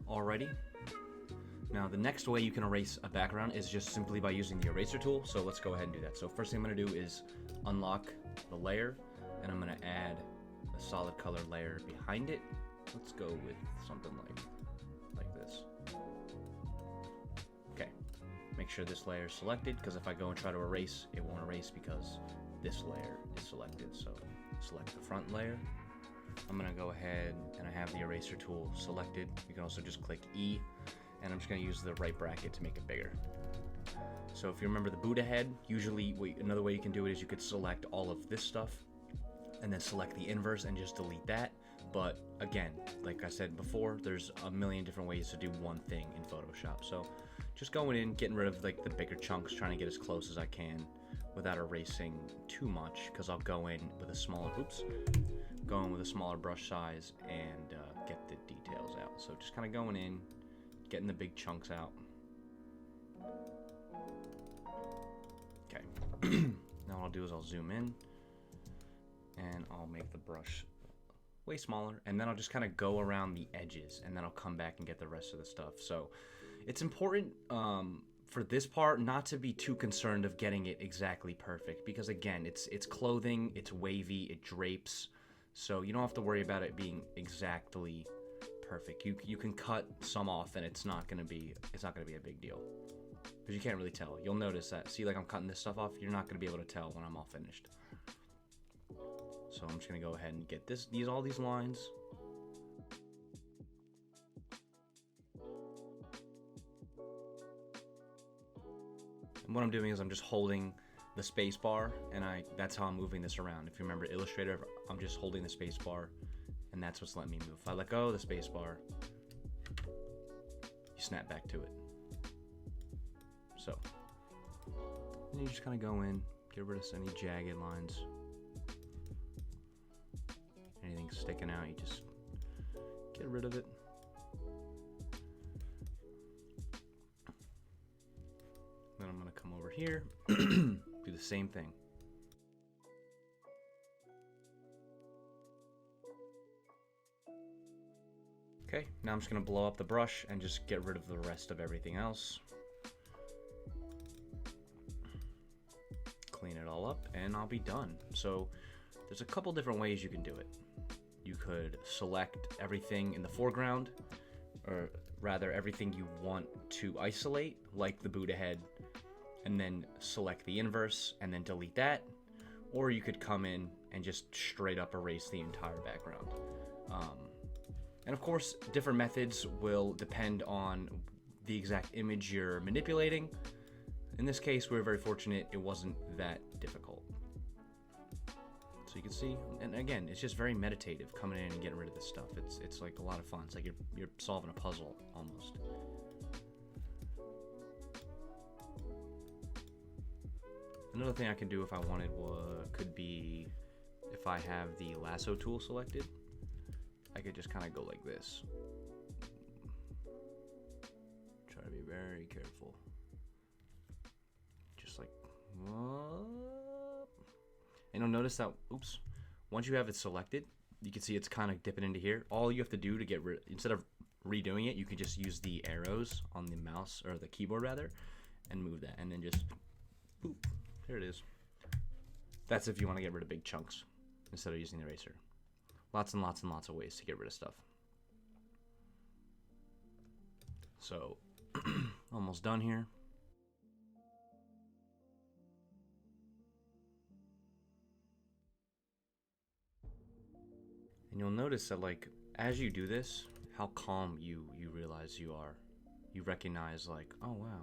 already. Now the next way you can erase a background is just simply by using the eraser tool, so let's go ahead and do that. So first thing I'm going to do is unlock the layer, and I'm going to add a solid color layer behind it. Let's go with something like this. Okay, make sure this layer is selected, because if I go and try to erase, it won't erase because this layer is selected. So select the front layer. I'm going to go ahead and I have the eraser tool selected. You can also just click E, and I'm just going to use the right bracket to make it bigger. So if you remember the Buddha head, usually another way you can do it is you could select all of this stuff and then select the inverse and just delete that. But again, like I said before, there's a million different ways to do one thing in Photoshop. So just going in, getting rid of like the bigger chunks, trying to get as close as I can without erasing too much, because I'll go in with a smaller, brush size and get the details out. So just kind of going in, getting the big chunks out. Okay. Now what I'll do is I'll zoom in and I'll make the brush way smaller, and then I'll just kind of go around the edges, and then I'll come back and get the rest of the stuff. So it's important for this part not to be too concerned of getting it exactly perfect, because again, it's clothing, it's wavy, it drapes, so you don't have to worry about it being exactly perfect. You can cut some off and it's not gonna be a big deal, because you can't really tell. You'll notice that, see, like I'm cutting this stuff off, you're not gonna be able to tell when I'm all finished. So I'm just gonna go ahead and get all these lines. And what I'm doing is I'm just holding the space bar, and that's how I'm moving this around. If you remember Illustrator, I'm just holding the space bar, and that's what's letting me move. If I let go of the space bar, you snap back to it. So, and you just kind of go in, get rid of any jagged lines. Anything sticking out, you just get rid of it. Then I'm going to come over here, do the same thing. Okay, now I'm just going to blow up the brush and just get rid of the rest of everything else. Clean it all up, and I'll be done. So there's a couple different ways you can do it. You could select everything in the foreground, or rather everything you want to isolate, like the Buddha head, and then select the inverse and then delete that. Or you could come in and just straight up erase the entire background. And of course, different methods will depend on the exact image you're manipulating. In this case, we were very fortunate it wasn't that difficult. So you can see, and again, it's just very meditative, coming in and getting rid of this stuff. It's like a lot of fun. It's like you're solving a puzzle almost. Another thing I can do if I wanted could be, if I have the lasso tool selected, I could just kind of go like this. Try to be very careful. Just like, and you'll notice that, oops, once you have it selected, you can see it's kind of dipping into here. All you have to do to get rid, instead of redoing it, you can just use the arrows on the mouse, or the keyboard rather, and move that, and then just, boop, there it is. That's if you want to get rid of big chunks instead of using the eraser. Lots and lots and lots of ways to get rid of stuff. So, almost done here. And you'll notice that, like, as you do this, how calm you realize you are. You recognize, like, oh wow.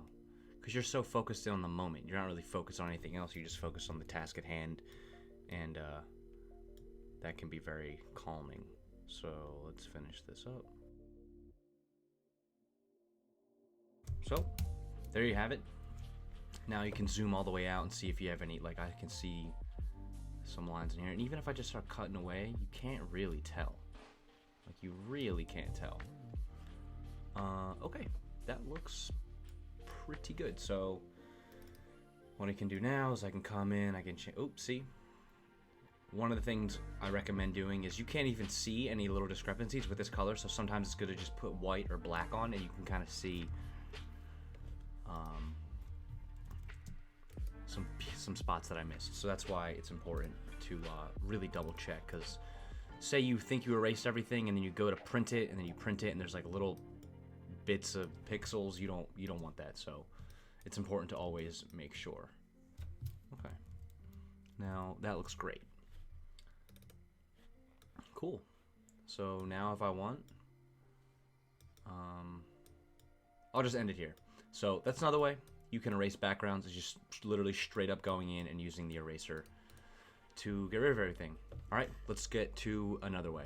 Because you're so focused in on the moment. You're not really focused on anything else. You're just focused on the task at hand. And that can be very calming. So let's finish this up. So there you have it. Now you can zoom all the way out and see if you have any, like, I can see some lines in here. And even if I just start cutting away, you can't really tell. Like, you really can't tell. Okay, that looks pretty good. So what I can do now is I can come in, I can change, oops, see? one of the things I recommend doing is you can't even see any little discrepancies with this color, so sometimes it's good to just put white or black on and you can kind of see some spots that I missed. So that's why it's important to really double check, because say you think you erased everything and then you go to print it and then you print it and there's like little bits of pixels. You don't want that, so it's important to always make sure. Okay, now that looks great. Cool. So now if I want, I'll just end it here. So that's another way you can erase backgrounds, is just literally straight up going in and using the eraser to get rid of everything. All right, let's get to another way.